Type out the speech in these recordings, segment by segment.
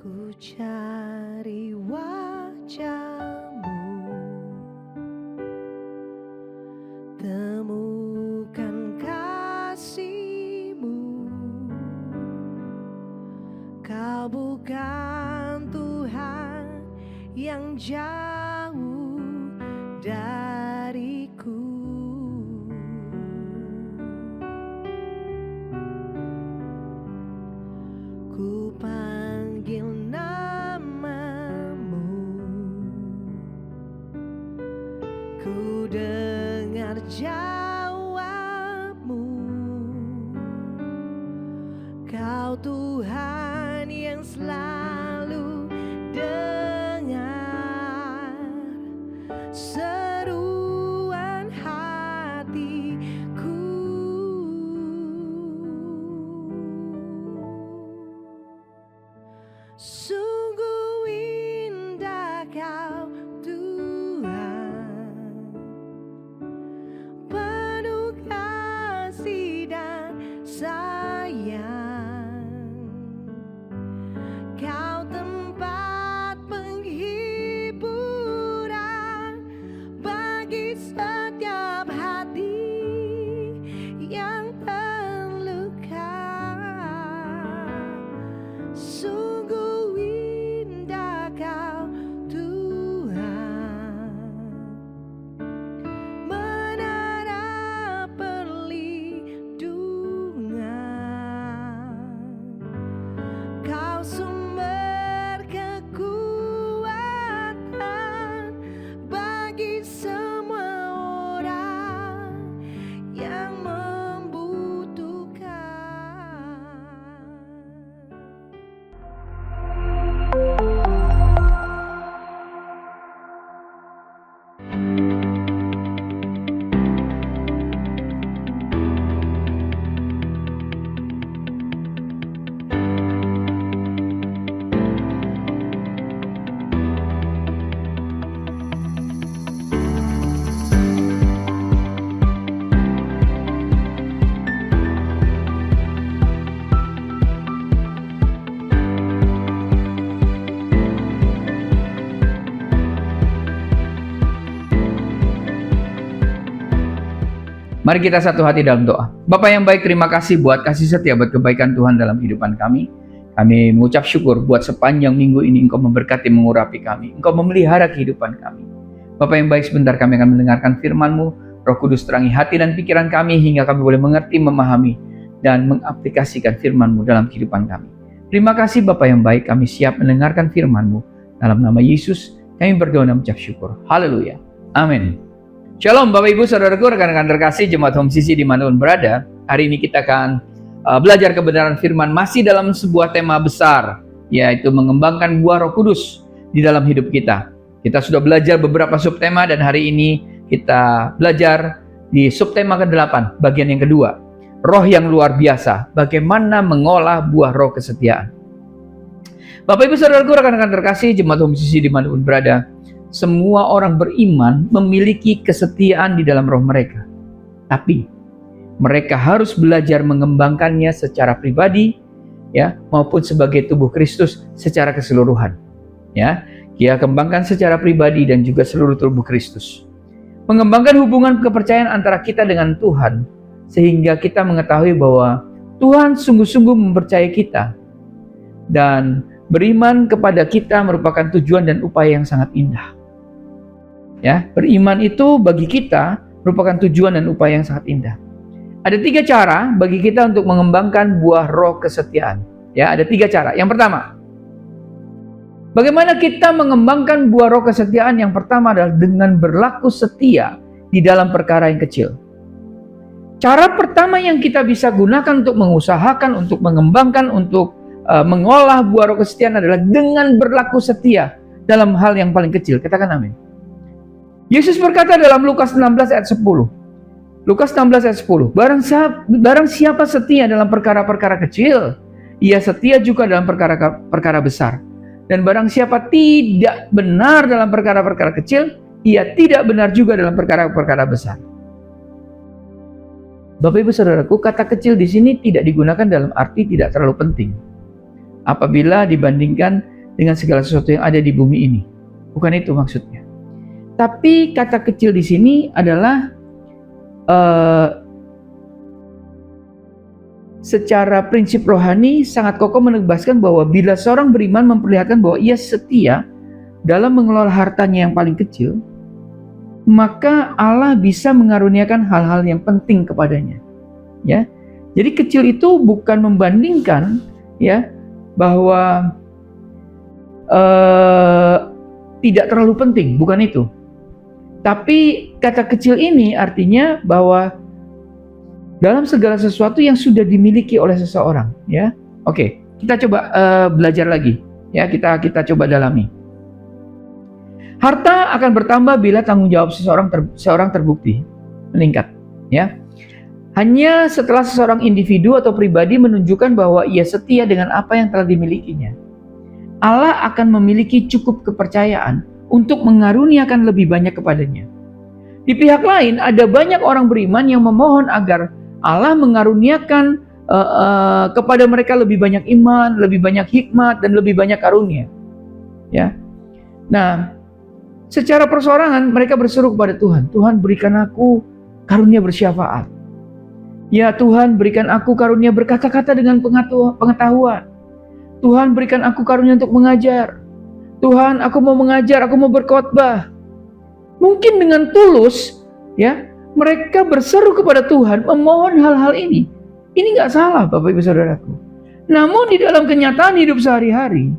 Ku cari wajah-Mu, temukan kasih-Mu. Kau bukan Tuhan yang jauh dariku. Ku panggil nama-Mu, ku dengar jawab-Mu. Kau Tuhan yang selalu dengar seruan hatiku. Sungguh indah Kau Tuhan, penuh kasih dan sayang. Kau tempat penghiburan bagi setiap hati yang terluka. Sungguh indah Kau Tuhan, menara perlindungan. Kau sumber kekuatan bagi semua orang yang membutuhkan. Mari kita satu hati dalam doa. Bapa yang baik, terima kasih buat kasih setia, buat kebaikan Tuhan dalam kehidupan kami. Kami mengucap syukur buat sepanjang minggu ini Engkau memberkati, mengurapi kami. Engkau memelihara kehidupan kami. Bapa yang baik, sebentar kami akan mendengarkan firman-Mu. Roh Kudus terangi hati dan pikiran kami hingga kami boleh mengerti, memahami, dan mengaplikasikan firman-Mu dalam kehidupan kami. Terima kasih Bapa yang baik, kami siap mendengarkan firman-Mu. Dalam nama Yesus, kami berdoa dan mengucap syukur. Haleluya. Amin. Shalom Bapak Ibu Saudaraku, rekan-rekan terkasih Jemaat Home CC dimanapun berada. Hari ini kita akan belajar kebenaran firman masih dalam sebuah tema besar, yaitu mengembangkan buah Roh Kudus di dalam hidup kita. Kita sudah belajar beberapa subtema dan hari ini kita belajar di subtema ke-8, bagian yang kedua. Roh yang luar biasa, bagaimana mengolah buah roh kesetiaan. Bapak Ibu Saudaraku, rekan-rekan terkasih Jemaat Home CC dimanapun berada. Semua orang beriman memiliki kesetiaan di dalam roh mereka. Tapi mereka harus belajar mengembangkannya secara pribadi, ya, maupun sebagai tubuh Kristus secara keseluruhan. Ya, kita kembangkan secara pribadi dan juga seluruh tubuh Kristus. Mengembangkan hubungan kepercayaan antara kita dengan Tuhan sehingga kita mengetahui bahwa Tuhan sungguh-sungguh mempercayai kita dan beriman kepada kita merupakan tujuan dan upaya yang sangat indah. Ya, beriman itu bagi kita merupakan tujuan dan upaya yang sangat indah. Ada 3 cara bagi kita untuk mengembangkan buah roh kesetiaan. Ya, ada 3 cara. Yang pertama, bagaimana kita mengembangkan buah roh kesetiaan? Yang pertama adalah dengan berlaku setia di dalam perkara yang kecil. Cara pertama yang kita bisa gunakan untuk mengusahakan, untuk mengembangkan, untuk mengolah buah roh kesetiaan adalah dengan berlaku setia dalam hal yang paling kecil. Katakan amin. Yesus berkata dalam Lukas 16 ayat 10. Lukas 16 ayat 10. Barang siapa setia dalam perkara-perkara kecil, ia setia juga dalam perkara-perkara besar. Dan barang siapa tidak benar dalam perkara-perkara kecil, ia tidak benar juga dalam perkara-perkara besar. Bapak Ibu Saudaraku, kata kecil di sini tidak digunakan dalam arti tidak terlalu penting. Apabila dibandingkan dengan segala sesuatu yang ada di bumi ini. Bukan itu maksudnya. Tapi kata kecil di sini adalah secara prinsip rohani sangat kokoh menegaskan bahwa bila seorang beriman memperlihatkan bahwa ia setia dalam mengelola hartanya yang paling kecil, maka Allah bisa mengaruniakan hal-hal yang penting kepadanya. Ya, jadi kecil itu bukan membandingkan ya bahwa tidak terlalu penting, bukan itu. Tapi kata kecil ini artinya bahwa dalam segala sesuatu yang sudah dimiliki oleh seseorang, ya. Oke, kita coba belajar lagi, ya. Kita coba dalami. Harta akan bertambah bila tanggung jawab seseorang terbukti meningkat, ya. Hanya setelah seseorang individu atau pribadi menunjukkan bahwa ia setia dengan apa yang telah dimilikinya, Allah akan memiliki cukup kepercayaan untuk mengaruniakan lebih banyak kepadanya. Di pihak lain, ada banyak orang beriman yang memohon agar Allah mengaruniakan kepada mereka lebih banyak iman, lebih banyak hikmat, dan lebih banyak karunia. Ya. Nah, secara persorangan mereka berseru kepada Tuhan, Tuhan berikan aku karunia bersyafaat. Ya Tuhan, berikan aku karunia berkata-kata dengan pengetahuan. Tuhan, berikan aku karunia untuk mengajar. Tuhan, aku mau mengajar, aku mau berkhotbah. Mungkin dengan tulus, ya, mereka berseru kepada Tuhan, memohon hal-hal ini. Ini nggak salah, Bapak Ibu Saudaraku. Namun di dalam kenyataan hidup sehari-hari,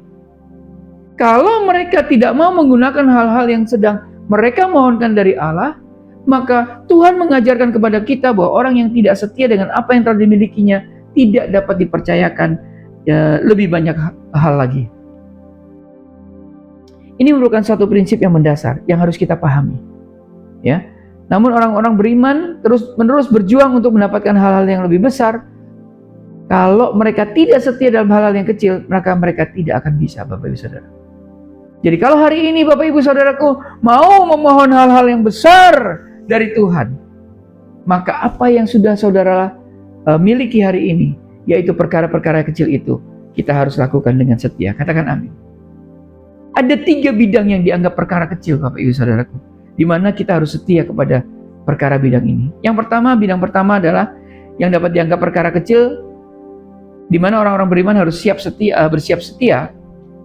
kalau mereka tidak mau menggunakan hal-hal yang sedang mereka mohonkan dari Allah, maka Tuhan mengajarkan kepada kita bahwa orang yang tidak setia dengan apa yang telah dimilikinya tidak dapat dipercayakan lebih banyak hal lagi. Ini merupakan satu prinsip yang mendasar yang harus kita pahami. Ya. Namun orang-orang beriman terus-menerus berjuang untuk mendapatkan hal-hal yang lebih besar. Kalau mereka tidak setia dalam hal-hal yang kecil, maka mereka tidak akan bisa, Bapak Ibu Saudara. Jadi kalau hari ini Bapak Ibu Saudaraku mau memohon hal-hal yang besar dari Tuhan, maka apa yang sudah saudara miliki hari ini, yaitu perkara-perkara kecil itu, kita harus lakukan dengan setia. Katakan amin. Ada 3 bidang yang dianggap perkara kecil, Bapak Ibu Saudaraku, di mana kita harus setia kepada perkara bidang ini. Bidang pertama adalah yang dapat dianggap perkara kecil, di mana orang-orang beriman harus bersiap setia,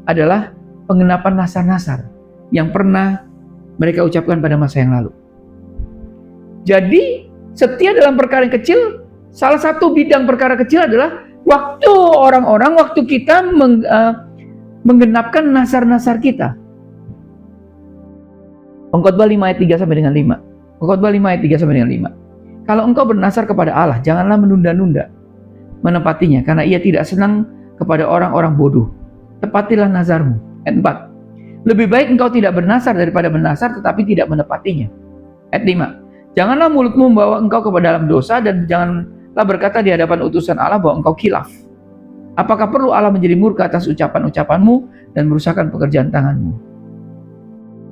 adalah pengenapan nasar-nasar yang pernah mereka ucapkan pada masa yang lalu. Jadi, setia dalam perkara yang kecil, salah satu bidang perkara kecil adalah waktu kita menggenapkan nasar-nasar kita. Pengkhotbah 5 ayat 3 sampai dengan 5. Pengkhotbah 5 ayat 3 sampai dengan 5. Kalau engkau bernasar kepada Allah, janganlah menunda-nunda menepatinya, karena ia tidak senang kepada orang-orang bodoh. Tepatilah nazarmu. Ayat 4. Lebih baik engkau tidak bernasar daripada bernasar tetapi tidak menepatinya. Ayat 5. Janganlah mulutmu membawa engkau ke dalam dosa, dan janganlah berkata di hadapan utusan Allah bahwa engkau khilaf. Apakah perlu Allah menjadi murka atas ucapan-ucapanmu dan merusakkan pekerjaan tanganmu?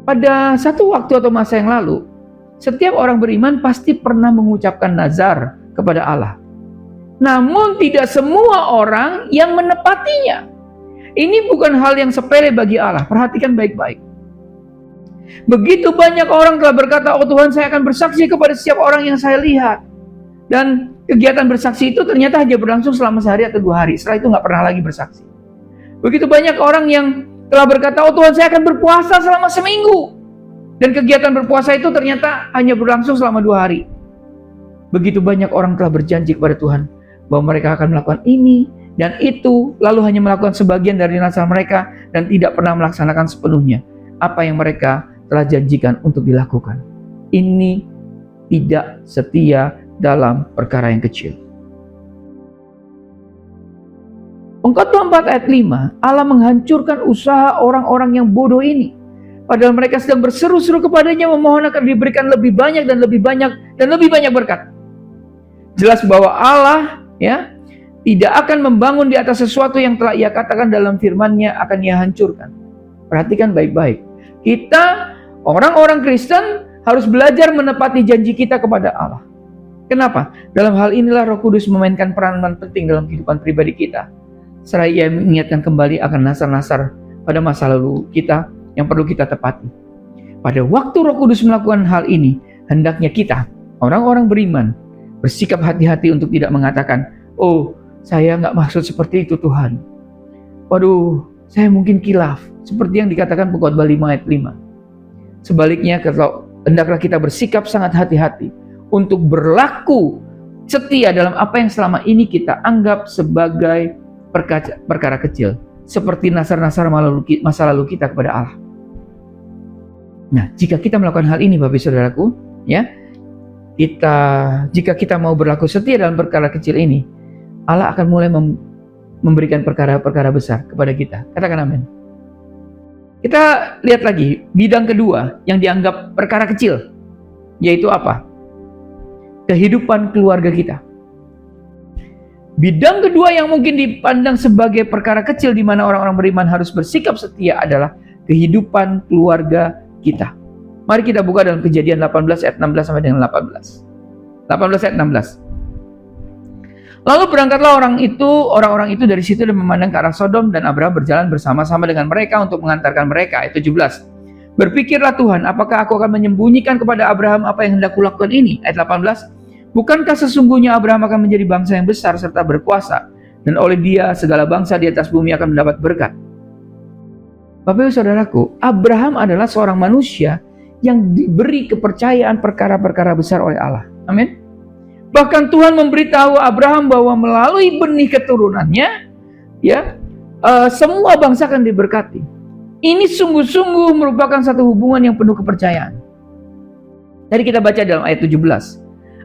Pada satu waktu atau masa yang lalu, setiap orang beriman pasti pernah mengucapkan nazar kepada Allah. Namun tidak semua orang yang menepatinya. Ini bukan hal yang sepele bagi Allah. Perhatikan baik-baik. Begitu banyak orang telah berkata, oh Tuhan, saya akan bersaksi kepada setiap orang yang saya lihat. Dan kegiatan bersaksi itu ternyata hanya berlangsung selama sehari atau 2 hari. Setelah itu nggak pernah lagi bersaksi. Begitu banyak orang yang telah berkata, oh Tuhan, saya akan berpuasa selama seminggu. Dan kegiatan berpuasa itu ternyata hanya berlangsung selama 2 hari. Begitu banyak orang telah berjanji kepada Tuhan bahwa mereka akan melakukan ini dan itu, lalu hanya melakukan sebagian dari nasar mereka dan tidak pernah melaksanakan sepenuhnya apa yang mereka telah janjikan untuk dilakukan. Ini tidak setia dalam perkara yang kecil. Pengkhotbah 4 ayat 5, Allah menghancurkan usaha orang-orang yang bodoh ini. Padahal mereka sedang berseru-seru kepadanya, memohon agar diberikan lebih banyak dan lebih banyak dan lebih banyak berkat. Jelas bahwa Allah tidak akan membangun di atas sesuatu yang telah ia katakan dalam firman-Nya akan ia hancurkan. Perhatikan baik-baik. Kita, orang-orang Kristen, harus belajar menepati janji kita kepada Allah. Kenapa? Dalam hal inilah Roh Kudus memainkan peranan penting dalam kehidupan pribadi kita. Seraya ia mengingatkan kembali akan nasar-nasar pada masa lalu kita yang perlu kita tepati. Pada waktu Roh Kudus melakukan hal ini, hendaknya kita, orang-orang beriman, bersikap hati-hati untuk tidak mengatakan, "Oh, saya nggak maksud seperti itu Tuhan. Waduh, saya mungkin kilaf." Seperti yang dikatakan Pengkhotbah 5 ayat 5. Sebaliknya, hendaklah kita bersikap sangat hati-hati untuk berlaku setia dalam apa yang selama ini kita anggap sebagai perkara kecil, seperti nasar-nasar masa lalu kita kepada Allah. Nah, jika kita melakukan hal ini, Bapak Saudaraku, ya, jika kita mau berlaku setia dalam perkara kecil ini, Allah akan mulai memberikan perkara-perkara besar kepada kita. Katakan amin. Kita lihat lagi bidang kedua yang dianggap perkara kecil, yaitu apa? Kehidupan keluarga kita. Bidang kedua yang mungkin dipandang sebagai perkara kecil di mana orang-orang beriman harus bersikap setia adalah kehidupan keluarga kita. Mari kita buka dalam Kejadian 18 ayat 16 sampai dengan 18. 18 ayat 16. Lalu berangkatlah orang-orang itu dari situ dan memandang ke arah Sodom, dan Abraham berjalan bersama-sama dengan mereka untuk mengantarkan mereka. Ayat 17. Berpikirlah Tuhan, apakah aku akan menyembunyikan kepada Abraham apa yang hendak kulakukan ini? Ayat 18. Bukankah sesungguhnya Abraham akan menjadi bangsa yang besar serta berkuasa, dan oleh dia segala bangsa di atas bumi akan mendapat berkat. Bapak Ibu Saudaraku, Abraham adalah seorang manusia yang diberi kepercayaan perkara-perkara besar oleh Allah. Amin. Bahkan Tuhan memberitahu Abraham bahwa melalui benih keturunannya, ya, semua bangsa akan diberkati. Ini sungguh-sungguh merupakan satu hubungan yang penuh kepercayaan. Tadi kita baca dalam ayat 17.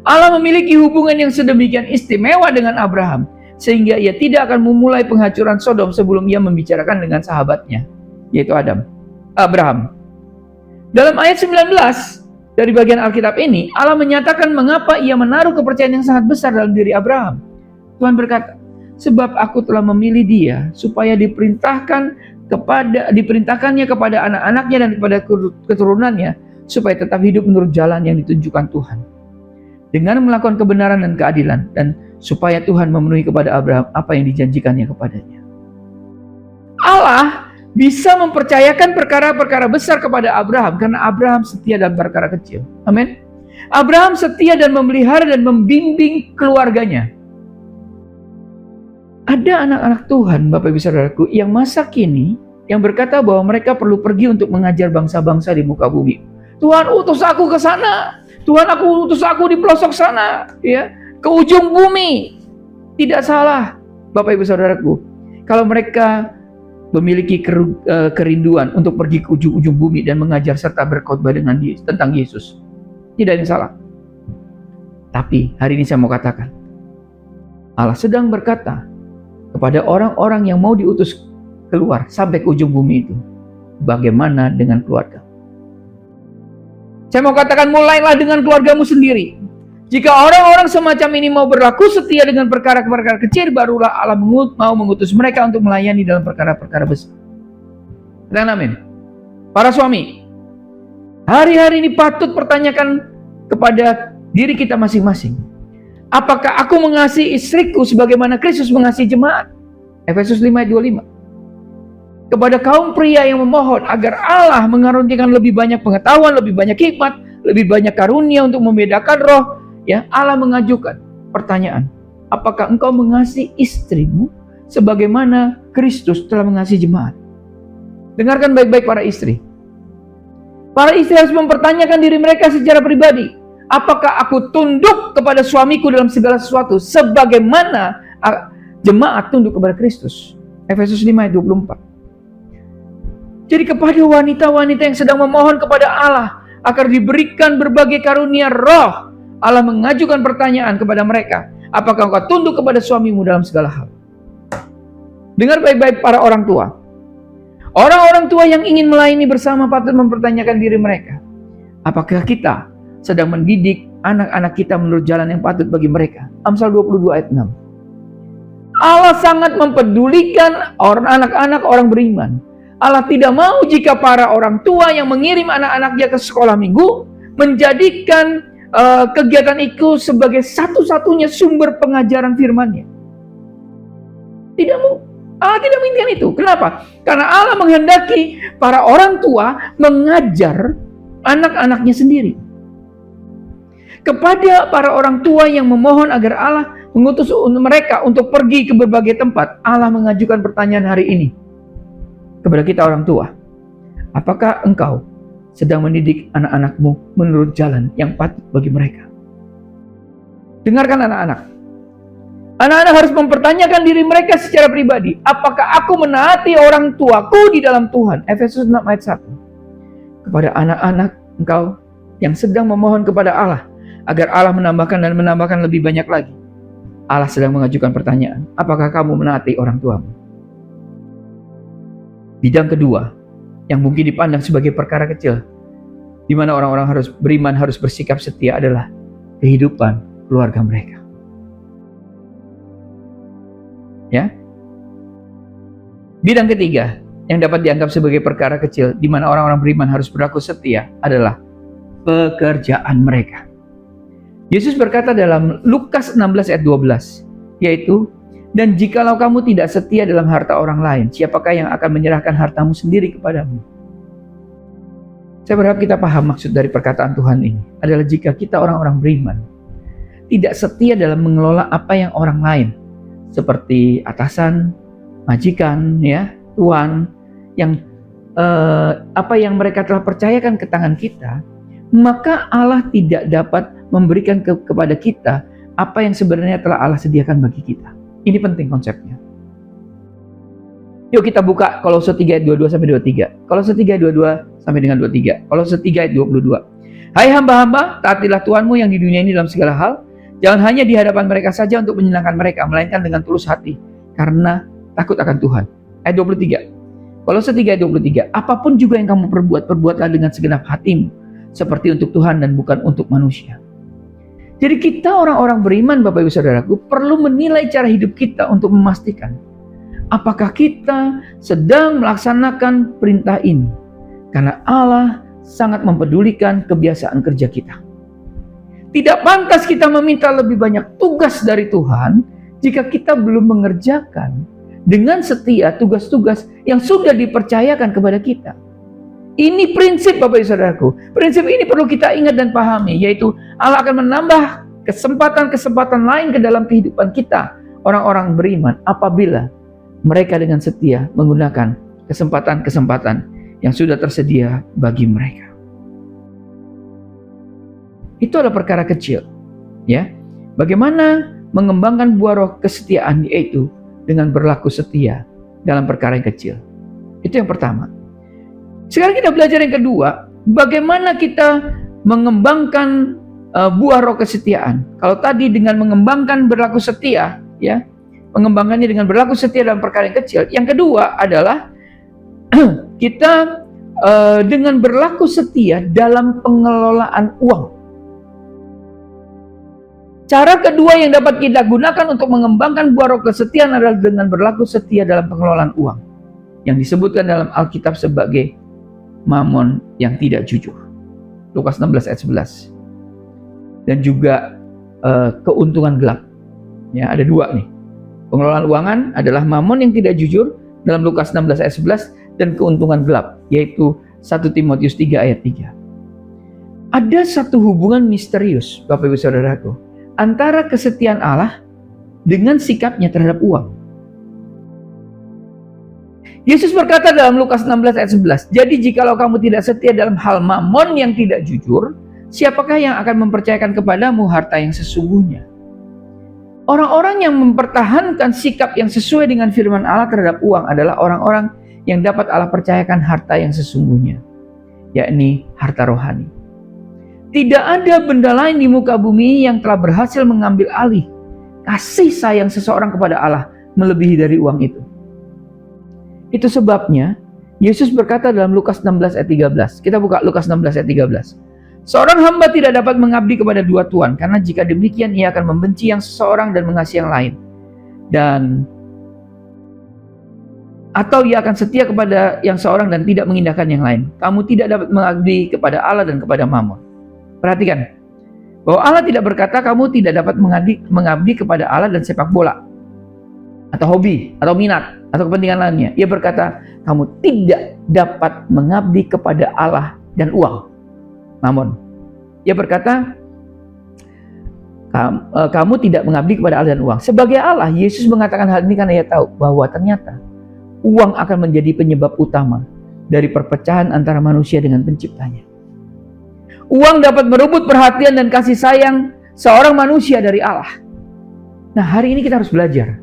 Allah memiliki hubungan yang sedemikian istimewa dengan Abraham, sehingga ia tidak akan memulai penghancuran Sodom sebelum ia membicarakan dengan sahabatnya, yaitu Abraham. Dalam ayat 19 dari bagian Alkitab ini, Allah menyatakan mengapa ia menaruh kepercayaan yang sangat besar dalam diri Abraham. Tuhan berkata, sebab aku telah memilih dia supaya diperintahkannya kepada anak-anaknya dan kepada keturunannya, supaya tetap hidup menurut jalan yang ditunjukkan Tuhan, dengan melakukan kebenaran dan keadilan, dan supaya Tuhan memenuhi kepada Abraham apa yang dijanjikannya kepadanya. Allah bisa mempercayakan perkara-perkara besar kepada Abraham karena Abraham setia dalam perkara kecil. Amin. Abraham setia dan memelihara dan membimbing keluarganya. Ada anak-anak Tuhan, Bapak Ibu Saudaraku, yang masa kini yang berkata bahwa mereka perlu pergi untuk mengajar bangsa-bangsa di muka bumi. Tuhan utus aku ke sana. Tuhan utus aku di pelosok sana, ya, ke ujung bumi. Tidak salah, Bapak Ibu Saudaraku. Kalau mereka memiliki kerinduan untuk pergi ke ujung-ujung bumi dan mengajar serta berkhotbah tentang Yesus, tidak ada yang salah. Tapi hari ini saya mau katakan, Allah sedang berkata kepada orang-orang yang mau diutus keluar sampai ke ujung bumi itu, bagaimana dengan keluarga? Saya mau katakan, mulailah dengan keluargamu sendiri. Jika orang-orang semacam ini mau berlaku setia dengan perkara-perkara kecil, barulah Allah mau mengutus mereka untuk melayani dalam perkara-perkara besar. Dan amin. Para suami, hari-hari ini patut pertanyakan kepada diri kita masing-masing. Apakah aku mengasihi istriku sebagaimana Kristus mengasihi jemaat? Efesus 5 ayat 25. Kepada kaum pria yang memohon agar Allah mengaruniakan lebih banyak pengetahuan, lebih banyak hikmat, lebih banyak karunia untuk membedakan roh, ya, Allah mengajukan pertanyaan, apakah engkau mengasihi istrimu sebagaimana Kristus telah mengasihi jemaat? Dengarkan baik-baik para istri. Para istri harus mempertanyakan diri mereka secara pribadi. Apakah aku tunduk kepada suamiku dalam segala sesuatu sebagaimana jemaat tunduk kepada Kristus? Efesus 5 ayat 24. Jadi kepada wanita-wanita yang sedang memohon kepada Allah agar diberikan berbagai karunia roh, Allah mengajukan pertanyaan kepada mereka, apakah engkau tunduk kepada suamimu dalam segala hal? Dengar baik-baik para orang tua. Orang-orang tua yang ingin melayani bersama patut mempertanyakan diri mereka, apakah kita sedang mendidik anak-anak kita menurut jalan yang patut bagi mereka? Amsal 22 ayat 6. Allah sangat mempedulikan anak-anak orang beriman. Allah tidak mau jika para orang tua yang mengirim anak-anaknya ke sekolah minggu menjadikan kegiatan itu sebagai satu-satunya sumber pengajaran firman-Nya. Tidak mau. Allah tidak menginginkan itu. Kenapa? Karena Allah menghendaki para orang tua mengajar anak-anaknya sendiri. Kepada para orang tua yang memohon agar Allah mengutus mereka untuk pergi ke berbagai tempat, Allah mengajukan pertanyaan hari ini kepada kita orang tua. Apakah engkau sedang mendidik anak-anakmu menurut jalan yang patut bagi mereka? Dengarkan anak-anak. Anak-anak harus mempertanyakan diri mereka secara pribadi. Apakah aku menaati orang tuaku di dalam Tuhan? Efesus 6 ayat 1. Kepada anak-anak engkau yang sedang memohon kepada Allah agar Allah menambahkan dan menambahkan lebih banyak lagi. Allah sedang mengajukan pertanyaan. Apakah kamu menaati orang tuamu? Bidang kedua, yang mungkin dipandang sebagai perkara kecil, di mana orang-orang harus beriman, harus bersikap setia, adalah kehidupan keluarga mereka. Ya. Bidang ketiga yang dapat dianggap sebagai perkara kecil, di mana orang-orang beriman harus berlaku setia, adalah pekerjaan mereka. Yesus berkata dalam Lukas 16 ayat 12, yaitu, dan jikalau kamu tidak setia dalam harta orang lain, siapakah yang akan menyerahkan hartamu sendiri kepadamu? Saya berharap kita paham maksud dari perkataan Tuhan ini. Adalah jika kita orang-orang beriman tidak setia dalam mengelola apa yang orang lain, seperti atasan, majikan, ya, tuan, yang apa yang mereka telah percayakan ke tangan kita, maka Allah tidak dapat memberikan kepada kita apa yang sebenarnya telah Allah sediakan bagi kita. Ini penting konsepnya. Yuk kita buka Kolose 3 ayat 22 sampai 23. Kolose 3 ayat 22 sampai dengan 23. Kolose 3 ayat 22. Hai hamba-hamba, taatilah Tuhanmu yang di dunia ini dalam segala hal. Jangan hanya di hadapan mereka saja untuk menyenangkan mereka, melainkan dengan tulus hati, karena takut akan Tuhan. Ayat 23. Kolose 3 ayat 23. Apapun juga yang kamu perbuat, perbuatlah dengan segenap hatimu, seperti untuk Tuhan dan bukan untuk manusia. Jadi kita orang-orang beriman, Bapak Ibu Saudaraku, perlu menilai cara hidup kita untuk memastikan apakah kita sedang melaksanakan perintah ini. Karena Allah sangat mempedulikan kebiasaan kerja kita. Tidak pantas kita meminta lebih banyak tugas dari Tuhan jika kita belum mengerjakan dengan setia tugas-tugas yang sudah dipercayakan kepada kita. Ini prinsip, Bapak Ibu Saudaraku. Prinsip ini perlu kita ingat dan pahami, yaitu Allah akan menambah kesempatan-kesempatan lain ke dalam kehidupan kita, orang-orang beriman, apabila mereka dengan setia menggunakan kesempatan-kesempatan yang sudah tersedia bagi mereka. Itu adalah perkara kecil, ya. Bagaimana mengembangkan buah roh kesetiaan, yaitu dengan berlaku setia dalam perkara yang kecil. Itu yang pertama. Sekarang kita belajar yang kedua, bagaimana kita mengembangkan buah roh kesetiaan. Kalau tadi dengan mengembangkan berlaku setia, ya, mengembangkannya dengan berlaku setia dalam perkara yang kecil. Yang kedua adalah kita dengan berlaku setia dalam pengelolaan uang. Cara kedua yang dapat kita gunakan untuk mengembangkan buah roh kesetiaan adalah dengan berlaku setia dalam pengelolaan uang, yang disebutkan dalam Alkitab sebagai mamon yang tidak jujur. Lukas 16 ayat 11. Dan juga keuntungan gelap. Ya, ada dua nih. Pengelolaan keuangan adalah mamon yang tidak jujur dalam Lukas 16 ayat 11, dan keuntungan gelap, yaitu 1 Timotius 3 ayat 3. Ada satu hubungan misterius, Bapak Ibu Saudaraku, antara kesetiaan Allah dengan sikapnya terhadap uang. Yesus berkata dalam Lukas 16 ayat 11, jadi jikalau kamu tidak setia dalam hal mamon yang tidak jujur, siapakah yang akan mempercayakan kepadamu harta yang sesungguhnya? Orang-orang yang mempertahankan sikap yang sesuai dengan firman Allah terhadap uang adalah orang-orang yang dapat Allah percayakan harta yang sesungguhnya, yakni harta rohani. Tidak ada benda lain di muka bumi yang telah berhasil mengambil alih kasih sayang seseorang kepada Allah melebihi dari uang itu. Itu sebabnya Yesus berkata dalam Lukas 16 ayat 13. Kita buka Lukas 16 ayat 13. Seorang hamba tidak dapat mengabdi kepada dua tuan, karena jika demikian ia akan membenci yang seseorang dan mengasihi yang lain. Atau ia akan setia kepada yang seorang dan tidak mengindahkan yang lain. Kamu tidak dapat mengabdi kepada Allah dan kepada Mammon. Perhatikan bahwa Allah tidak berkata kamu tidak dapat mengabdi kepada Allah dan sepak bola. atau hobi, atau minat, atau kepentingan lainnya. Ia berkata, kamu tidak dapat mengabdi kepada Allah dan uang, Mammon. Ia berkata, kamu tidak mengabdi kepada Allah dan uang. Sebagai Allah, Yesus mengatakan hal ini karena ia tahu bahwa ternyata uang akan menjadi penyebab utama dari perpecahan antara manusia dengan penciptanya. Uang dapat merebut perhatian dan kasih sayang seorang manusia dari Allah. Nah, hari ini kita harus belajar.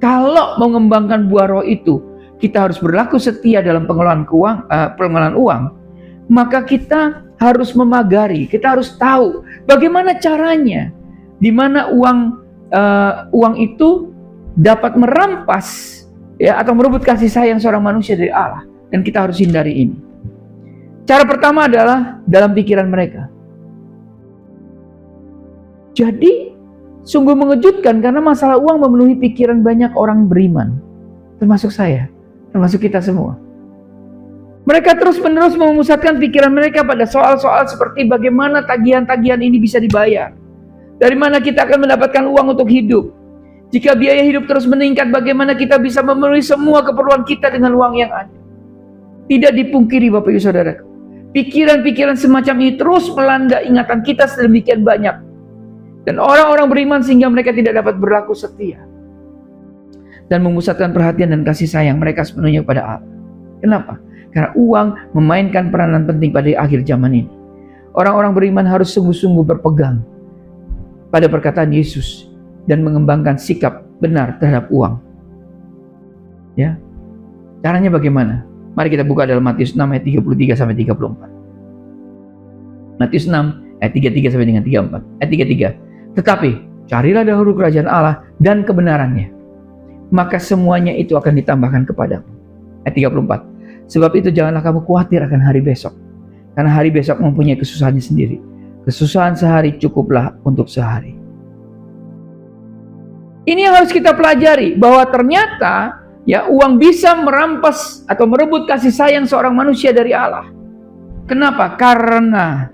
Kalau mau mengembangkan buah roh itu, kita harus berlaku setia dalam pengelolaan uang. Maka kita harus memagari, kita harus tahu bagaimana caranya, di mana uang itu dapat merampas ya atau merebut kasih sayang seorang manusia dari Allah, dan kita harus hindari ini. Cara pertama adalah dalam pikiran mereka. Jadi sungguh mengejutkan karena masalah uang memenuhi pikiran banyak orang beriman, termasuk saya, termasuk kita semua. Mereka terus-menerus memusatkan pikiran mereka pada soal-soal seperti bagaimana tagihan-tagihan ini bisa dibayar. Dari mana kita akan mendapatkan uang untuk hidup? Jika biaya hidup terus meningkat, bagaimana kita bisa memenuhi semua keperluan kita dengan uang yang ada? Tidak dipungkiri Bapak Ibu Saudara, pikiran-pikiran semacam ini terus melanda ingatan kita sedemikian banyak. Dan orang-orang beriman sehingga mereka tidak dapat berlaku setia dan memusatkan perhatian dan kasih sayang mereka sepenuhnya kepada Allah. Kenapa? Karena uang memainkan peranan penting pada akhir zaman ini. Orang-orang beriman harus sungguh-sungguh berpegang pada perkataan Yesus dan mengembangkan sikap benar terhadap uang. Ya. Caranya bagaimana? Mari kita buka dalam Matius 6 ayat 33 sampai 34. Matius 6 ayat 33 sampai dengan 34. Ayat 33. Tetapi carilah dahulu kerajaan Allah dan kebenarannya, maka semuanya itu akan ditambahkan kepadamu. Ayat 34. Sebab itu janganlah kamu khawatir akan hari besok, karena hari besok mempunyai kesusahannya sendiri. Kesusahan sehari cukuplah untuk sehari. Ini yang harus kita pelajari, bahwa ternyata ya uang bisa merampas atau merebut kasih sayang seorang manusia dari Allah. Kenapa? Karena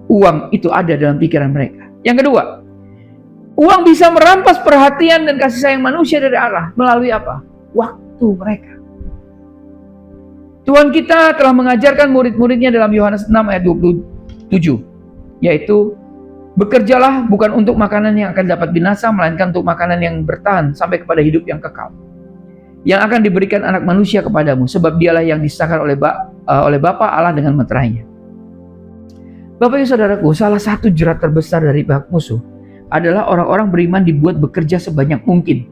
uang itu ada dalam pikiran mereka. Yang kedua, uang bisa merampas perhatian dan kasih sayang manusia dari Allah melalui apa? Waktu mereka. Tuhan kita telah mengajarkan murid-muridnya dalam Yohanes 6 ayat 27, yaitu bekerjalah bukan untuk makanan yang akan dapat binasa, melainkan untuk makanan yang bertahan sampai kepada hidup yang kekal, yang akan diberikan anak manusia kepadamu, sebab dialah yang disahkan oleh Bapa Allah dengan meterainya. Bapak Ibu Saudaraku, salah satu jerat terbesar dari pihak musuh adalah orang-orang beriman dibuat bekerja sebanyak mungkin,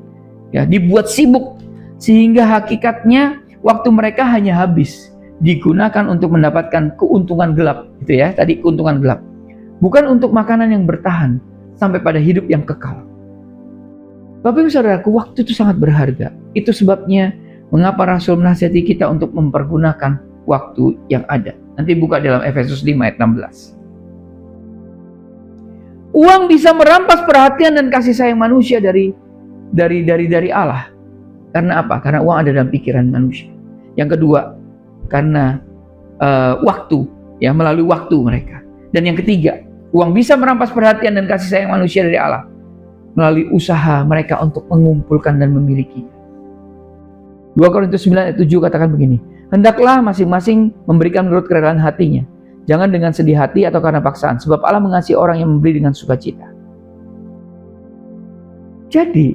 ya, dibuat sibuk sehingga hakikatnya waktu mereka hanya habis digunakan untuk mendapatkan keuntungan gelap, gitu ya, tadi keuntungan gelap, bukan untuk makanan yang bertahan sampai pada hidup yang kekal. Bapak Ibu Saudaraku, waktu itu sangat berharga. Itu sebabnya mengapa Rasul menasihati kita untuk mempergunakan waktu yang ada. Nanti buka dalam Efesus 5 ayat 16. Uang bisa merampas perhatian dan kasih sayang manusia dari Allah. Karena apa? Karena uang ada dalam pikiran manusia. Yang kedua, karena waktu, ya, melalui waktu mereka. Dan yang ketiga, uang bisa merampas perhatian dan kasih sayang manusia dari Allah melalui usaha mereka untuk mengumpulkan dan memiliki. 2 Korintus 9 ayat 7 katakan begini, hendaklah masing-masing memberikan menurut kerelaan hatinya, jangan dengan sedih hati atau karena paksaan, sebab Allah mengasihi orang yang memberi dengan sukacita. Jadi,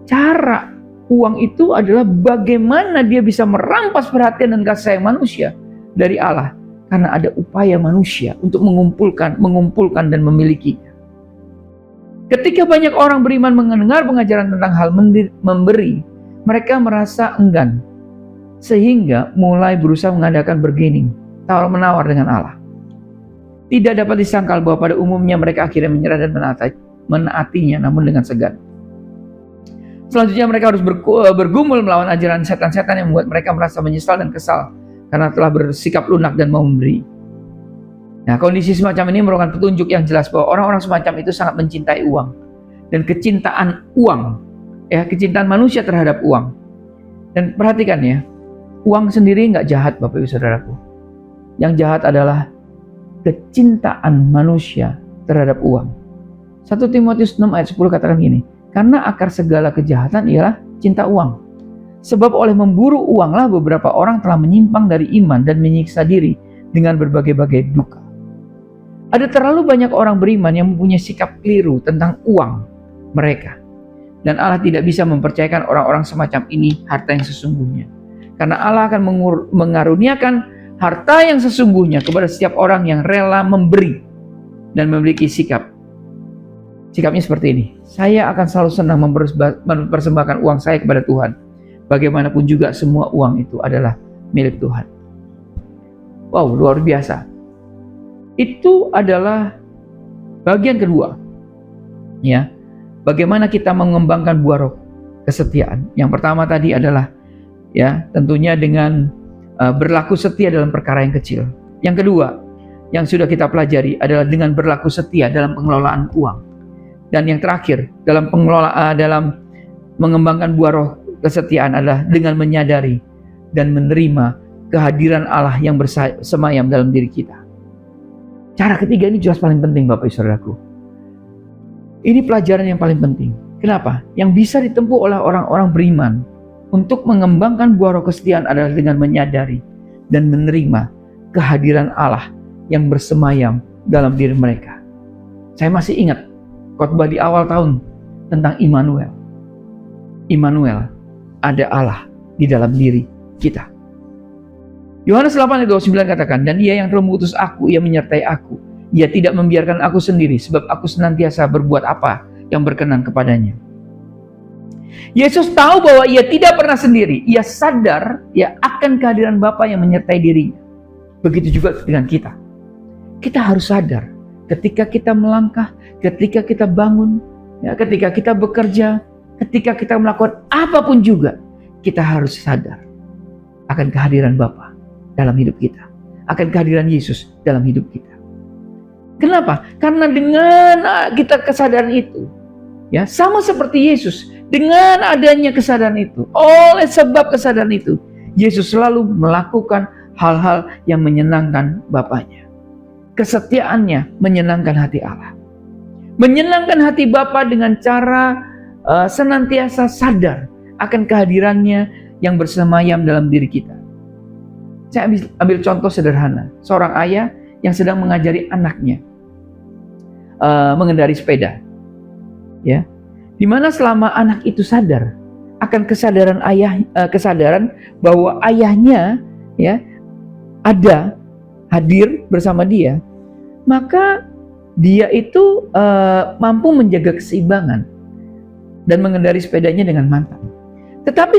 cara uang itu adalah bagaimana dia bisa merampas perhatian dan kasih sayang manusia dari Allah, karena ada upaya manusia untuk mengumpulkan dan memilikinya. Ketika banyak orang beriman mendengar pengajaran tentang hal memberi, mereka merasa enggan, sehingga mulai berusaha mengadakan bargaining, tawar-menawar dengan Allah. Tidak dapat disangkal bahwa pada umumnya mereka akhirnya menyerah dan menaatinya, namun dengan segan. Selanjutnya mereka harus bergumul melawan ajaran setan-setan yang membuat mereka merasa menyesal dan kesal karena telah bersikap lunak dan mau memberi. Nah, kondisi semacam ini merupakan petunjuk yang jelas bahwa orang-orang semacam itu sangat mencintai uang. Dan kecintaan uang, ya, kecintaan manusia terhadap uang. Dan perhatikan ya, uang sendiri nggak jahat Bapak Ibu Saudaraku. Yang jahat adalah kecintaan manusia terhadap uang. 1 Timotius 6 ayat 10 katakan gini, Karena akar segala kejahatan ialah cinta uang. Sebab oleh memburu uanglah beberapa orang telah menyimpang dari iman dan menyiksa diri dengan berbagai-bagai duka. Ada terlalu banyak orang beriman yang mempunyai sikap keliru tentang uang mereka. Dan Allah tidak bisa mempercayakan orang-orang semacam ini harta yang sesungguhnya. Karena Allah akan mengaruniakan harta yang sesungguhnya kepada setiap orang yang rela memberi dan memiliki sikapnya seperti ini. Saya akan selalu senang mempersembahkan uang saya kepada Tuhan. Bagaimanapun juga semua uang itu adalah milik Tuhan. Wow, luar biasa. Itu adalah bagian kedua. Ya. Bagaimana kita mengembangkan buah roh kesetiaan. Yang pertama tadi adalah ya, tentunya dengan berlaku setia dalam perkara yang kecil. Yang kedua, yang sudah kita pelajari adalah dengan berlaku setia dalam pengelolaan uang. Dan yang terakhir, dalam mengembangkan buah roh kesetiaan adalah dengan menyadari dan menerima kehadiran Allah yang bersemayam dalam diri kita. Cara ketiga ini jelas paling penting, Bapak Ibu Saudaraku. Ini pelajaran yang paling penting. Kenapa? Yang bisa ditempuh oleh orang-orang beriman untuk mengembangkan buah roh kesetiaan adalah dengan menyadari dan menerima kehadiran Allah yang bersemayam dalam diri mereka. Saya masih ingat khotbah di awal tahun tentang Immanuel. Immanuel, ada Allah di dalam diri kita. Yohanes 8:29 katakan, dan Ia yang telah mengutus aku, Ia menyertai aku. Ia tidak membiarkan aku sendiri, sebab aku senantiasa berbuat apa yang berkenan kepadanya. Yesus tahu bahwa Ia tidak pernah sendiri. Ia sadar ya akan kehadiran Bapa yang menyertai dirinya. Begitu juga dengan kita. Kita harus sadar ketika kita melangkah, ketika kita bangun, ya, ketika kita bekerja, ketika kita melakukan apapun juga, kita harus sadar akan kehadiran Bapa dalam hidup kita, akan kehadiran Yesus dalam hidup kita. Kenapa? Karena dengan kita kesadaran itu, ya sama seperti Yesus, dengan adanya kesadaran itu, oleh sebab kesadaran itu, Yesus selalu melakukan hal-hal yang menyenangkan Bapanya. Kesetiaannya menyenangkan hati Allah, menyenangkan hati Bapa dengan cara senantiasa sadar akan kehadirannya yang bersemayam dalam diri kita. Saya ambil contoh sederhana, seorang ayah yang sedang mengajari anaknya mengendari sepeda, ya, dimana selama anak itu sadar akan kesadaran bahwa ayahnya, ya, ada hadir bersama dia, maka dia itu mampu menjaga keseimbangan dan mengendari sepedanya dengan mantap. Tetapi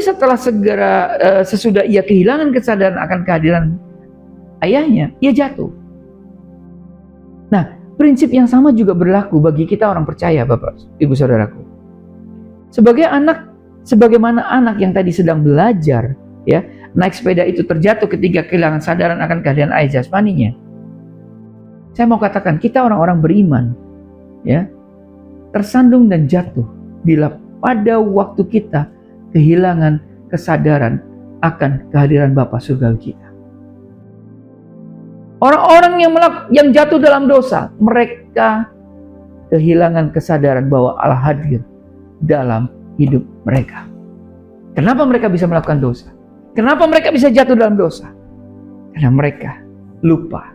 sesudah ia kehilangan kesadaran akan kehadiran ayahnya, ia jatuh. Nah, prinsip yang sama juga berlaku bagi kita orang percaya, Bapak, Ibu, Saudaraku. Sebagaimana anak yang tadi sedang belajar, ya, naik sepeda itu terjatuh ketika kehilangan kesadaran akan kehadiran ayah jasmaninya. Saya mau katakan, kita orang-orang beriman, ya, tersandung dan jatuh bila pada waktu kita kehilangan kesadaran akan kehadiran Bapa surgawi kita. Orang-orang yang jatuh dalam dosa, mereka kehilangan kesadaran bahwa Allah hadir dalam hidup mereka. Kenapa mereka bisa melakukan dosa? Kenapa mereka bisa jatuh dalam dosa? Karena mereka lupa,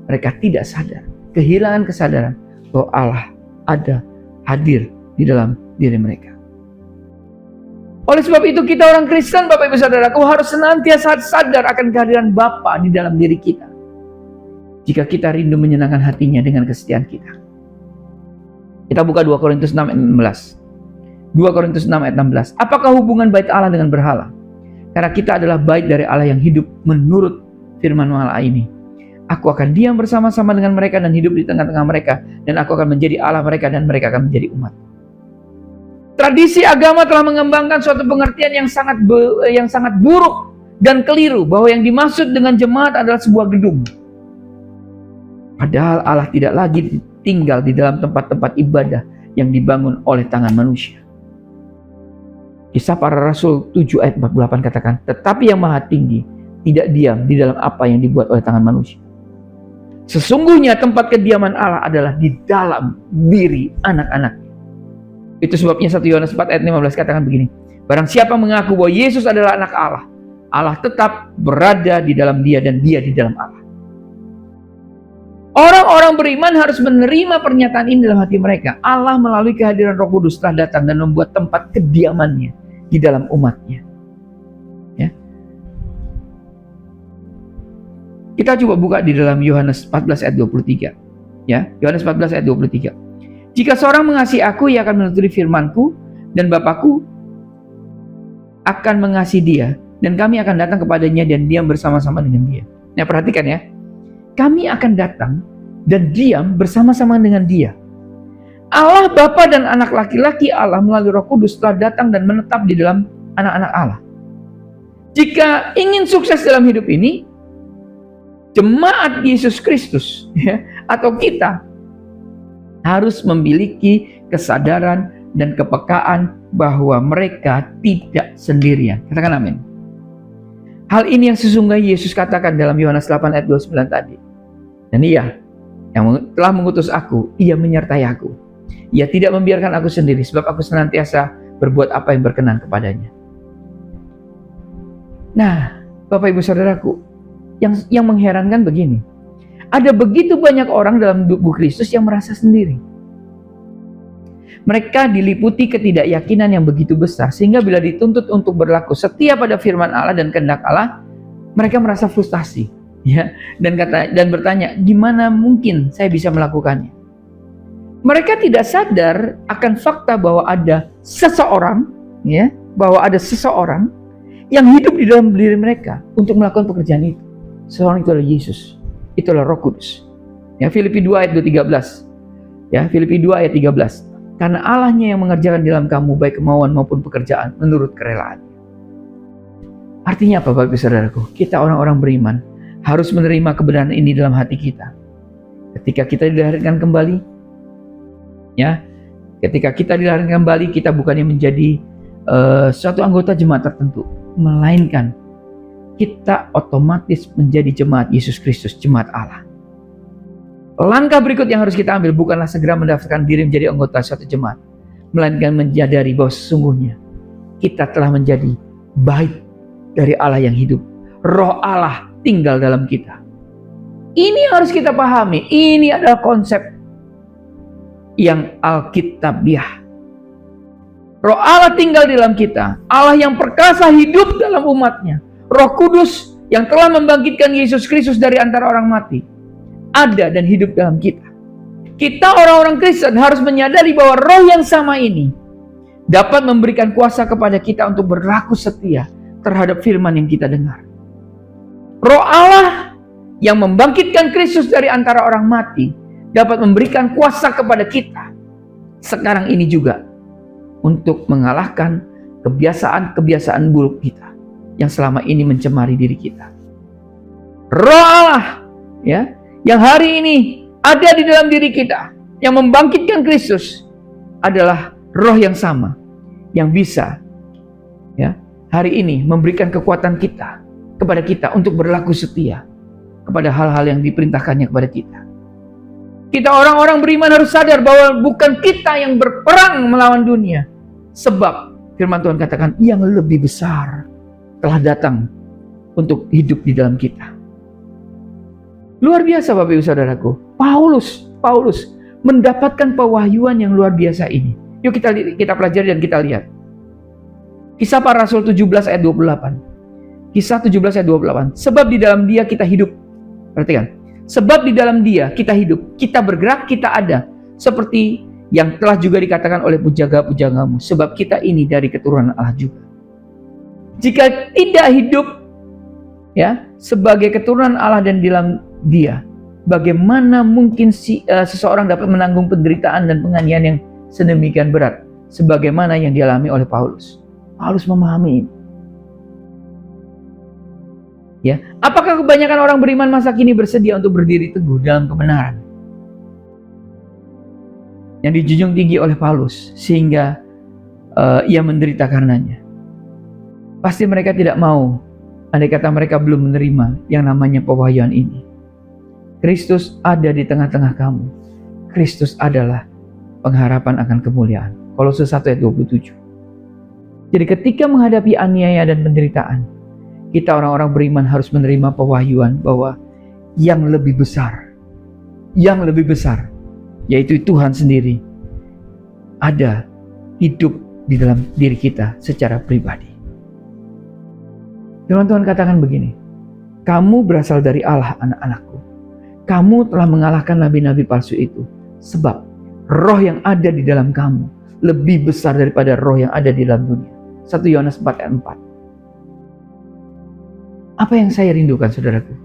mereka tidak sadar, kehilangan kesadaran bahwa Allah ada hadir di dalam diri mereka. Oleh sebab itu kita orang Kristen, Bapak Ibu Saudaraku, harus senantiasa sadar akan kehadiran Bapa di dalam diri kita. Jika kita rindu menyenangkan hatinya dengan kesetiaan kita. Kita buka 2 Korintus 6 ayat 16. 2 Korintus 6 ayat 16. Apakah hubungan bait Allah dengan berhala? Karena kita adalah bait dari Allah yang hidup menurut firman Allah ini. Aku akan diam bersama-sama dengan mereka dan hidup di tengah-tengah mereka. Dan aku akan menjadi Allah mereka dan mereka akan menjadi umat. Tradisi agama telah mengembangkan suatu pengertian yang sangat buruk dan keliru bahwa yang dimaksud dengan jemaat adalah sebuah gedung. Padahal Allah tidak lagi tinggal di dalam tempat-tempat ibadah yang dibangun oleh tangan manusia. Kisah Para Rasul 7 ayat 48 katakan, tetapi yang maha tinggi tidak diam di dalam apa yang dibuat oleh tangan manusia. Sesungguhnya tempat kediaman Allah adalah di dalam diri anak-anaknya. Itu sebabnya 1 Yohanes 4 ayat 15 katakan begini, barang siapa mengaku bahwa Yesus adalah anak Allah, Allah tetap berada di dalam dia dan dia di dalam Allah. Orang-orang beriman harus menerima pernyataan ini dalam hati mereka. Allah melalui kehadiran Roh Kudus telah datang dan membuat tempat kediamannya di dalam umatnya. Ya. Kita coba buka di dalam Yohanes 14 ayat 23. Ya, Yohanes 14 ayat 23. Jika seorang mengasihi aku, ia akan menuruti firman-Ku, dan Bapa-Ku akan mengasihi dia, dan kami akan datang kepadanya dan diam bersama-sama dengan dia. Nah, perhatikan ya. Kami akan datang dan diam bersama-sama dengan dia. Allah Bapa dan anak laki-laki Allah melalui Roh Kudus telah datang dan menetap di dalam anak-anak Allah. Jika ingin sukses dalam hidup ini, jemaat Yesus Kristus ya, atau kita harus memiliki kesadaran dan kepekaan bahwa mereka tidak sendirian. Katakan amin. Hal ini yang sesungguhnya Yesus katakan dalam Yohanes 8 ayat 29 tadi. Dan ia yang telah mengutus aku, ia menyertai aku. Ia tidak membiarkan aku sendiri, sebab aku senantiasa berbuat apa yang berkenan kepadanya. Nah, Bapak Ibu Saudaraku, yang mengherankan begini. Ada begitu banyak orang dalam tubuh Kristus yang merasa sendiri. Mereka diliputi ketidakyakinan yang begitu besar, sehingga bila dituntut untuk berlaku setia pada firman Allah dan kehendak Allah, mereka merasa frustasi. Ya, dan bertanya, gimana mungkin saya bisa melakukannya? Mereka tidak sadar akan fakta bahwa ada seseorang, ya, yang hidup di dalam diri mereka untuk melakukan pekerjaan itu. Seorang itu adalah Yesus, itulah Roh Kudus. Ya, Filipi 2 ayat 13. Ya, Filipi 2 ayat 13. Karena Allahnya yang mengerjakan di dalam kamu baik kemauan maupun pekerjaan menurut kerelaan. Artinya apa, Bapak Ibu Saudaraku? Kita orang-orang beriman harus menerima kebenaran ini dalam hati kita. Ketika kita dilahirkan kembali, ya, ketika kita dilahirkan kembali, kita bukannya menjadi suatu anggota jemaat tertentu, melainkan kita otomatis menjadi jemaat Yesus Kristus, jemaat Allah. Langkah berikut yang harus kita ambil bukanlah segera mendaftarkan diri menjadi anggota suatu jemaat, melainkan menyadari bahwa sesungguhnya kita telah menjadi baik dari Allah yang hidup. Roh Allah tinggal dalam kita. Ini harus kita pahami. Ini adalah konsep yang Alkitabiah. Roh Allah tinggal di dalam kita. Allah yang perkasa hidup dalam umatnya. Roh Kudus yang telah membangkitkan Yesus Kristus dari antara orang mati ada dan hidup dalam kita. Kita orang-orang Kristen harus menyadari bahwa roh yang sama ini dapat memberikan kuasa kepada kita untuk berlaku setia terhadap firman yang kita dengar. Roh Allah yang membangkitkan Kristus dari antara orang mati dapat memberikan kuasa kepada kita sekarang ini juga untuk mengalahkan kebiasaan-kebiasaan buruk kita yang selama ini mencemari diri kita. Roh Allah ya, yang hari ini ada di dalam diri kita, yang membangkitkan Kristus adalah roh yang sama yang bisa ya, hari ini memberikan kekuatan kepada kita untuk berlaku setia kepada hal-hal yang diperintahkannya kepada kita. Kita orang-orang beriman harus sadar bahwa bukan kita yang berperang melawan dunia, sebab firman Tuhan katakan yang lebih besar telah datang untuk hidup di dalam kita. Luar biasa Bapak Ibu Saudaraku, Paulus mendapatkan pewahyuan yang luar biasa ini. Yuk kita pelajari dan kita lihat. Kisah Para Rasul 17 ayat 28. Kisah 17 ayat 28. Sebab di dalam dia kita hidup. Perhatikan. Sebab di dalam dia kita hidup, kita bergerak, kita ada. Seperti yang telah juga dikatakan oleh pujaga-pujagamu. Sebab kita ini dari keturunan Allah juga. Jika tidak hidup ya sebagai keturunan Allah dan di dalam dia, bagaimana mungkin seseorang dapat menanggung penderitaan dan penganiayaan yang sedemikian berat sebagaimana yang dialami oleh Paulus? Paulus memahami ini. Ya, apakah kebanyakan orang beriman masa kini bersedia untuk berdiri teguh dalam kebenaran yang dijunjung tinggi oleh Paulus sehingga ia menderita karenanya? Pasti mereka tidak mau, andai kata mereka belum menerima yang namanya pewahyuan ini. Kristus ada di tengah-tengah kamu. Kristus adalah pengharapan akan kemuliaan. Kolose 1 ayat 27. Jadi ketika menghadapi aniaya dan penderitaan, kita orang-orang beriman harus menerima pewahyuan bahwa yang lebih besar, yaitu Tuhan sendiri, ada hidup di dalam diri kita secara pribadi. Firman Tuhan katakan begini, kamu berasal dari Allah, anak-anakku. Kamu telah mengalahkan nabi-nabi palsu itu, sebab roh yang ada di dalam kamu lebih besar daripada roh yang ada di dalam dunia. 1 Yohanes 4 ayat 4. Apa yang saya rindukan, saudaraku?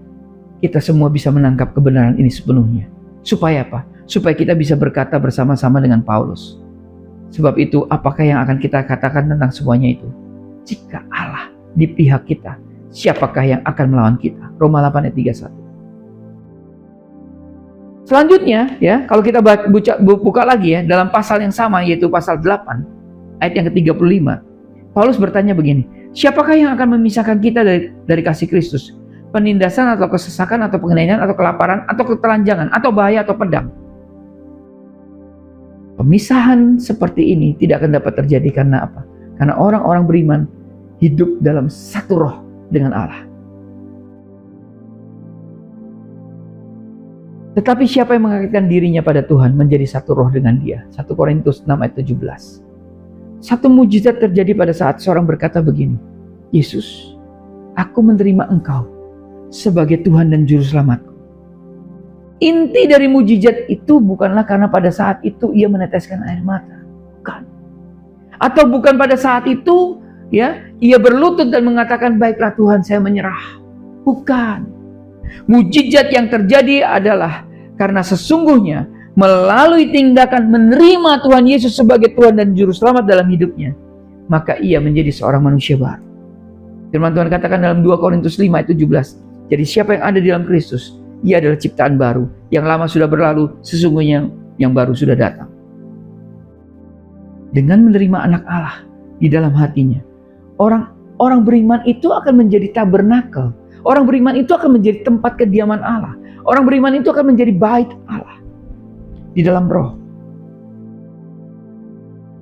Kita semua bisa menangkap kebenaran ini sepenuhnya. Supaya apa? Supaya kita bisa berkata bersama-sama dengan Paulus. Sebab itu, apakah yang akan kita katakan tentang semuanya itu? Jika Allah di pihak kita, siapakah yang akan melawan kita? Roma 8 ayat 31. Selanjutnya, ya, kalau kita buka lagi ya, dalam pasal yang sama, yaitu pasal 8, ayat yang ke-35, Paulus bertanya begini, siapakah yang akan memisahkan kita dari kasih Kristus? Penindasan atau kesesakan atau penganiayaan atau kelaparan atau ketelanjangan atau bahaya atau pedang? Pemisahan seperti ini tidak akan dapat terjadi karena apa? Karena orang-orang beriman hidup dalam satu roh dengan Allah. Tetapi siapa yang mengakitkan dirinya pada Tuhan menjadi satu roh dengan Dia. 1 Korintus 6 ayat 17. Satu mujizat terjadi pada saat seorang berkata begini, Yesus, aku menerima Engkau sebagai Tuhan dan Juru Selamatku. Inti dari mujizat itu bukanlah karena pada saat itu ia meneteskan air mata. Bukan. Atau bukan pada saat itu ya ia berlutut dan mengatakan, baiklah Tuhan, saya menyerah. Bukan. Mujizat yang terjadi adalah karena sesungguhnya melalui tindakan menerima Tuhan Yesus sebagai Tuhan dan Juru Selamat dalam hidupnya, maka ia menjadi seorang manusia baru. Firman Tuhan katakan dalam 2 Korintus 5 ayat 17, jadi siapa yang ada di dalam Kristus, ia adalah ciptaan baru. Yang lama sudah berlalu, sesungguhnya yang baru sudah datang. Dengan menerima anak Allah di dalam hatinya, orang beriman itu akan menjadi tabernakel. Orang beriman itu akan menjadi tempat kediaman Allah. Orang beriman itu akan menjadi bait Allah di dalam roh.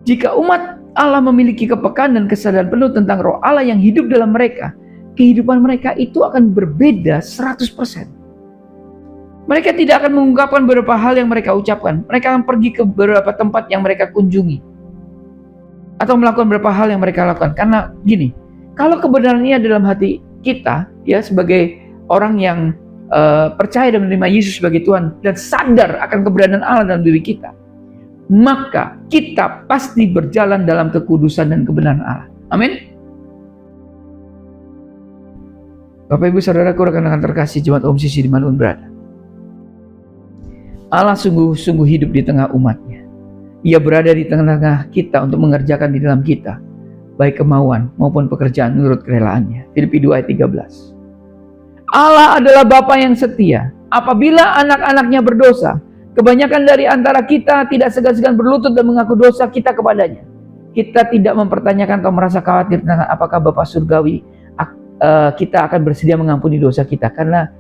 Jika umat Allah memiliki kepekaan dan kesadaran penuh tentang roh Allah yang hidup dalam mereka, kehidupan mereka itu akan berbeda 100%. Mereka tidak akan mengungkapkan beberapa hal yang mereka ucapkan. Mereka akan pergi ke beberapa tempat yang mereka kunjungi, atau melakukan beberapa hal yang mereka lakukan. Karena gini, kalau kebenaran ini ada dalam hati kita, ya, sebagai orang yang percaya dan menerima Yesus sebagai Tuhan dan sadar akan keberadaan Allah dalam diri kita, maka kita pasti berjalan dalam kekudusan dan kebenaran Allah. Amin. Bapak Ibu Saudaraku, rekan-rekan terkasih jemaat Om Sisi dimanapun berada, Allah sungguh-sungguh hidup di tengah umatnya. Ia berada di tengah-tengah kita untuk mengerjakan di dalam kita baik kemauan maupun pekerjaan menurut kerelaannya. Filipi 2 ayat 13. Allah adalah Bapa yang setia. Apabila anak-anaknya berdosa, kebanyakan dari antara kita tidak segan-segan berlutut dan mengaku dosa kita kepadanya. Kita tidak mempertanyakan atau merasa khawatir tentang apakah Bapa Surgawi kita akan bersedia mengampuni dosa kita, karena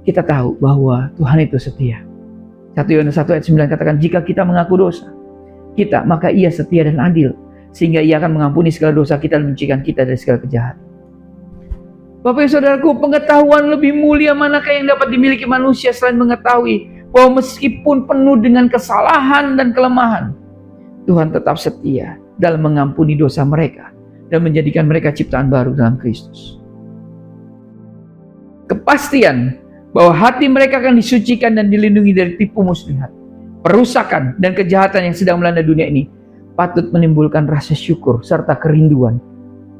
kita tahu bahwa Tuhan itu setia. 1 Yohanes 1 ayat 9 katakan, jika kita mengaku dosa kita, maka Ia setia dan adil, sehingga Ia akan mengampuni segala dosa kita dan menyucikan kita dari segala kejahatan. Bapak Ibu Saudaraku, pengetahuan lebih mulia manakah yang dapat dimiliki manusia selain mengetahui bahwa meskipun penuh dengan kesalahan dan kelemahan, Tuhan tetap setia dalam mengampuni dosa mereka dan menjadikan mereka ciptaan baru dalam Kristus. Kepastian bahwa hati mereka akan disucikan dan dilindungi dari tipu muslihat, perusakan dan kejahatan yang sedang melanda dunia ini patut menimbulkan rasa syukur serta kerinduan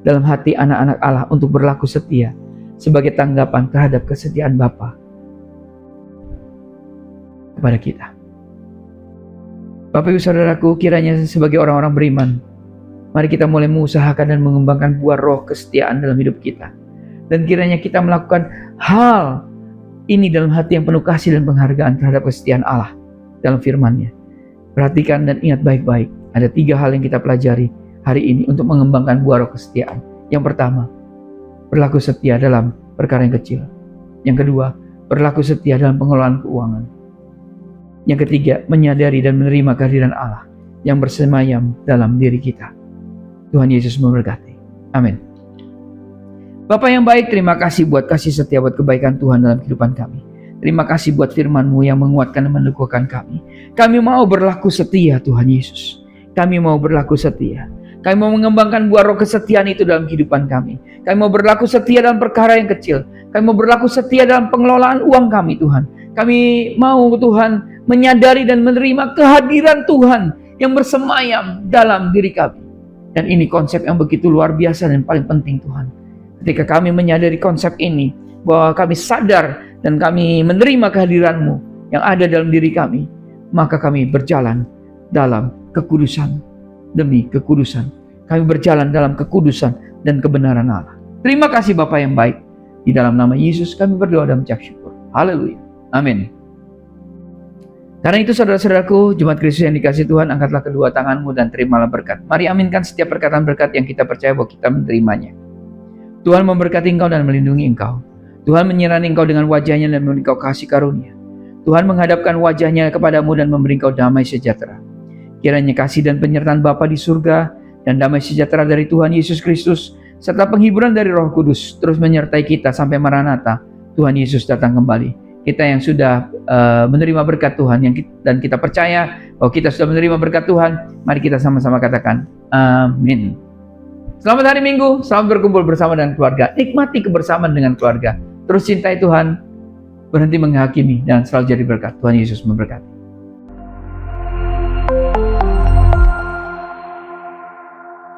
dalam hati anak-anak Allah untuk berlaku setia sebagai tanggapan terhadap kesetiaan Bapa kepada kita. Bapak Ibu Saudaraku, kiranya sebagai orang-orang beriman, mari kita mulai mengusahakan dan mengembangkan buah roh kesetiaan dalam hidup kita. Dan kiranya kita melakukan hal ini dalam hati yang penuh kasih dan penghargaan terhadap kesetiaan Allah dalam firman-Nya. Perhatikan dan ingat baik-baik, ada 3 hal yang kita pelajari hari ini untuk mengembangkan buah roh kesetiaan. Yang pertama, berlaku setia dalam perkara yang kecil. Yang kedua, berlaku setia dalam pengelolaan keuangan. Yang ketiga, menyadari dan menerima kehadiran Allah. yang bersemayam dalam diri kita. Tuhan Yesus memberkati. Amin. Bapa yang baik, terima kasih buat kasih setia, buat kebaikan Tuhan dalam kehidupan kami. Terima kasih buat firman-Mu yang menguatkan dan meneguhkan kami. Kami mau berlaku setia, Tuhan Yesus. Kami mau berlaku setia. Kami mau mengembangkan buah roh kesetiaan itu dalam kehidupan kami. Kami mau berlaku setia dalam perkara yang kecil. Kami mau berlaku setia dalam pengelolaan uang kami, Tuhan. Kami mau, Tuhan, menyadari dan menerima kehadiran Tuhan yang bersemayam dalam diri kami. Dan ini konsep yang begitu luar biasa dan paling penting, Tuhan. Ketika kami menyadari konsep ini, bahwa kami sadar dan kami menerima kehadiran-Mu yang ada dalam diri kami, maka kami berjalan dalam kekudusan demi kekudusan. Kami berjalan dalam kekudusan dan kebenaran Allah. Terima kasih Bapa yang baik. Di dalam nama Yesus kami berdoa dan mengucap syukur. Haleluya. Amin. Karena itu saudara-saudaraku, jemaat Kristus yang dikasihi Tuhan, angkatlah kedua tanganmu dan terimalah berkat. Mari aminkan setiap perkataan berkat yang kita percaya bahwa kita menerimanya. Tuhan memberkati engkau dan melindungi engkau. Tuhan menyerani engkau dengan wajahnya dan memberi engkau kasih karunia. Tuhan menghadapkan wajahnya kepadamu dan memberi engkau damai sejahtera. Kiranya kasih dan penyertaan Bapa di surga dan damai sejahtera dari Tuhan Yesus Kristus serta penghiburan dari Roh Kudus terus menyertai kita sampai Maranatha, Tuhan Yesus datang kembali. Kita yang sudah menerima berkat Tuhan dan kita percaya bahwa kita sudah menerima berkat Tuhan, mari kita sama-sama katakan amin. Selamat hari Minggu, selamat berkumpul bersama dengan keluarga. Nikmati kebersamaan dengan keluarga. Terus cintai Tuhan, berhenti menghakimi, dan selalu jadi berkat. Tuhan Yesus memberkati.